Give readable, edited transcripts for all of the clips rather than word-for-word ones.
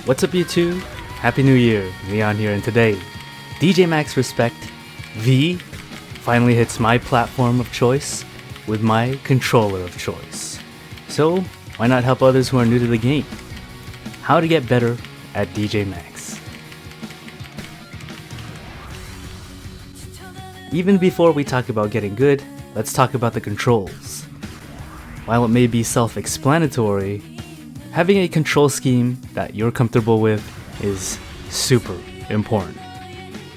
What's up YouTube? Happy New Year, Leon here, and today, DjMax Respect V finally hits my platform of choice with my controller of choice. So, why not help others who are new to the game? How to get better at DjMax. Even before we talk about getting good, let's talk about the controls. While it may be self-explanatory, having a control scheme that you're comfortable with is super important.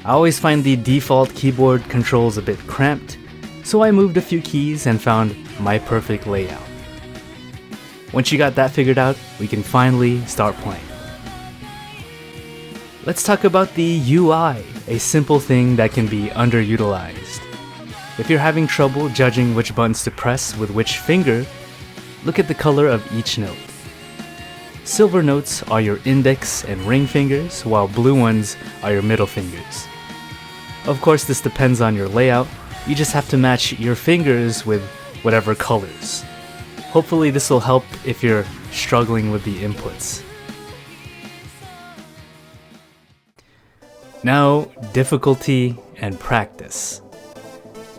I always find the default keyboard controls a bit cramped, so I moved a few keys and found my perfect layout. Once you got that figured out, we can finally start playing. Let's talk about the UI, a simple thing that can be underutilized. If you're having trouble judging which buttons to press with which finger, look at the color of each note. Silver notes are your index and ring fingers, while blue ones are your middle fingers. Of course, this depends on your layout. You just have to match your fingers with whatever colors. Hopefully this will help if you're struggling with the inputs. Now, difficulty and practice.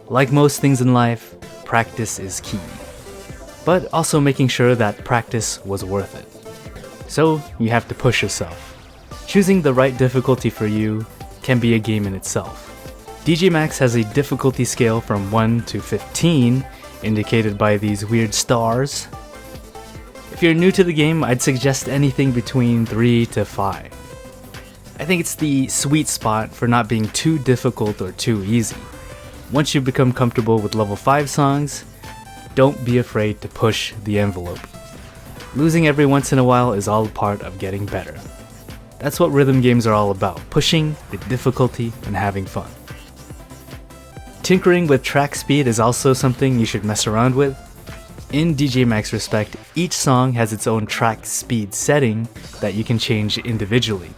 Like most things in life, practice is key. But also making sure that practice was worth it. So, you have to push yourself. Choosing the right difficulty for you can be a game in itself. DjMax has a difficulty scale from 1 to 15, indicated by these weird stars. If you're new to the game, I'd suggest anything between 3 to 5. I think it's the sweet spot for not being too difficult or too easy. Once you become comfortable with level 5 songs, don't be afraid to push the envelope. Losing every once in a while is all part of getting better. That's what rhythm games are all about, pushing the difficulty and having fun. Tinkering with track speed is also something you should mess around with. In DjMax Respect, each song has its own track speed setting that you can change individually.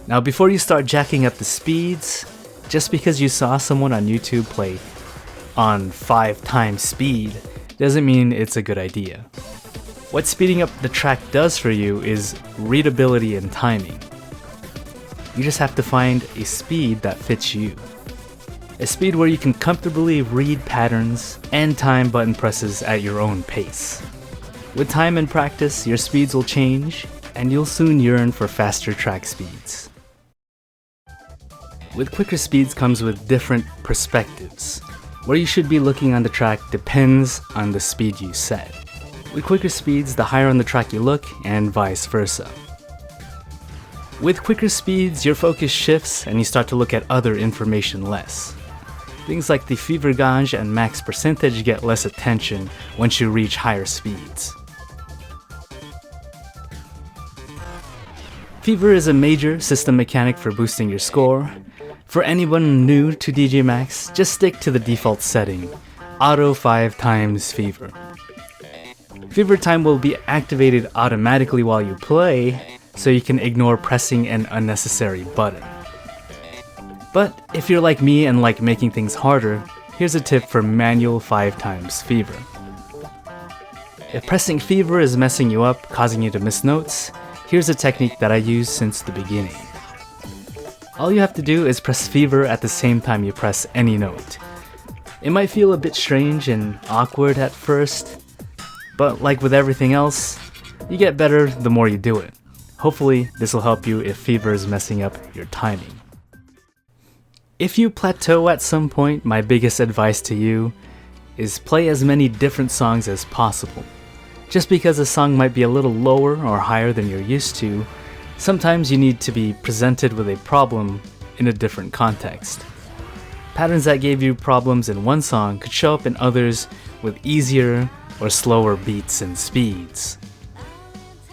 Now before you start jacking up the speeds, just because you saw someone on YouTube play on 5 times speed doesn't mean it's a good idea. What speeding up the track does for you is readability and timing. You just have to find a speed that fits you. A speed where you can comfortably read patterns and time button presses at your own pace. With time and practice, your speeds will change, and you'll soon yearn for faster track speeds. With quicker speeds comes with different perspectives. Where you should be looking on the track depends on the speed you set. With quicker speeds, the higher on the track you look, and vice versa. With quicker speeds, your focus shifts and you start to look at other information less. Things like the fever gauge and max percentage get less attention once you reach higher speeds. Fever is a major system mechanic for boosting your score. For anyone new to DjMax, just stick to the default setting, auto 5 times fever. Fever time will be activated automatically while you play, so you can ignore pressing an unnecessary button. But if you're like me and like making things harder, here's a tip for manual 5 times fever. If pressing fever is messing you up, causing you to miss notes, here's a technique that I use since the beginning. All you have to do is press fever at the same time you press any note. It might feel a bit strange and awkward at first, but like with everything else, you get better the more you do it. Hopefully, this will help you if fever is messing up your timing. If you plateau at some point, my biggest advice to you is play as many different songs as possible. Just because a song might be a little lower or higher than you're used to, sometimes you need to be presented with a problem in a different context. Patterns that gave you problems in one song could show up in others with easier or slower beats and speeds.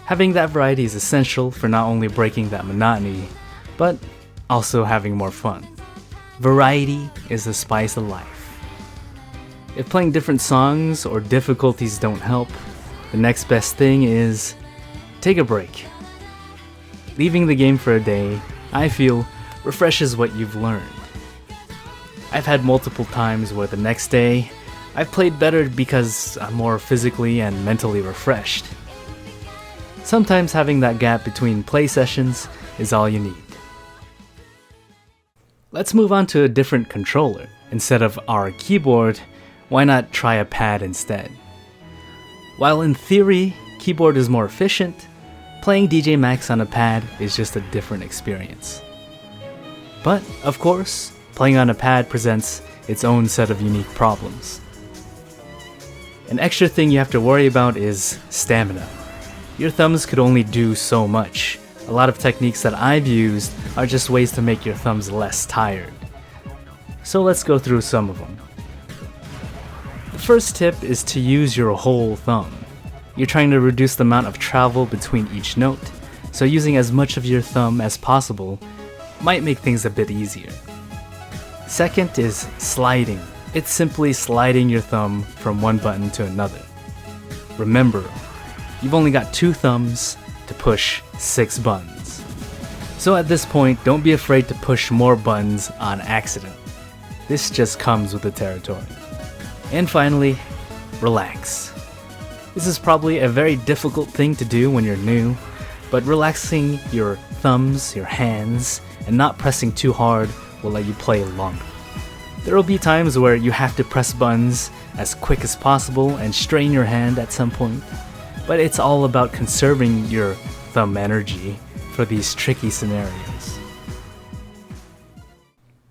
Having that variety is essential for not only breaking that monotony, but also having more fun. Variety is the spice of life. If playing different songs or difficulties don't help, the next best thing is take a break. Leaving the game for a day, I feel, refreshes what you've learned. I've had multiple times where the next day, I've played better because I'm more physically and mentally refreshed. Sometimes having that gap between play sessions is all you need. Let's move on to a different controller. Instead of our keyboard, why not try a pad instead? While in theory, keyboard is more efficient, playing DjMax on a pad is just a different experience. But, of course, playing on a pad presents its own set of unique problems. An extra thing you have to worry about is stamina. Your thumbs could only do so much. A lot of techniques that I've used are just ways to make your thumbs less tired. So let's go through some of them. The first tip is to use your whole thumb. You're trying to reduce the amount of travel between each note, so using as much of your thumb as possible might make things a bit easier. Second is sliding. It's simply sliding your thumb from one button to another. Remember, you've only got 2 thumbs to push 6 buttons. So at this point, don't be afraid to push more buttons on accident. This just comes with the territory. And finally, relax. This is probably a very difficult thing to do when you're new, but relaxing your thumbs, your hands, and not pressing too hard will let you play longer. There will be times where you have to press buttons as quick as possible and strain your hand at some point, but it's all about conserving your thumb energy for these tricky scenarios.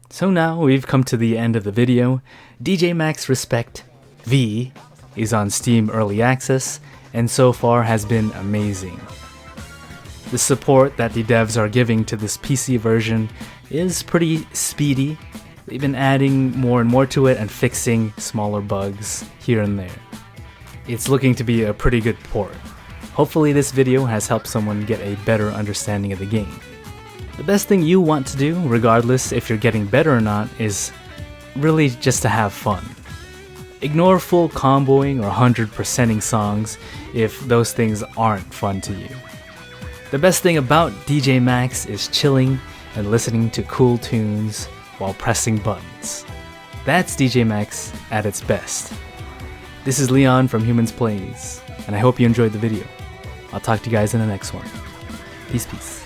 So now we've come to the end of the video. DjMax Respect V is on Steam Early Access and so far has been amazing. The support that the devs are giving to this PC version is pretty speedy. They've been adding more and more to it and fixing smaller bugs here and there. It's looking to be a pretty good port. Hopefully this video has helped someone get a better understanding of the game. The best thing you want to do, regardless if you're getting better or not, is really just to have fun. Ignore full comboing or 100%ing songs if those things aren't fun to you. The best thing about DjMax is chilling and listening to cool tunes while pressing buttons. That's DjMax at its best. This is Leon from Humans Plays, and I hope you enjoyed the video. I'll talk to you guys in the next one. Peace, peace.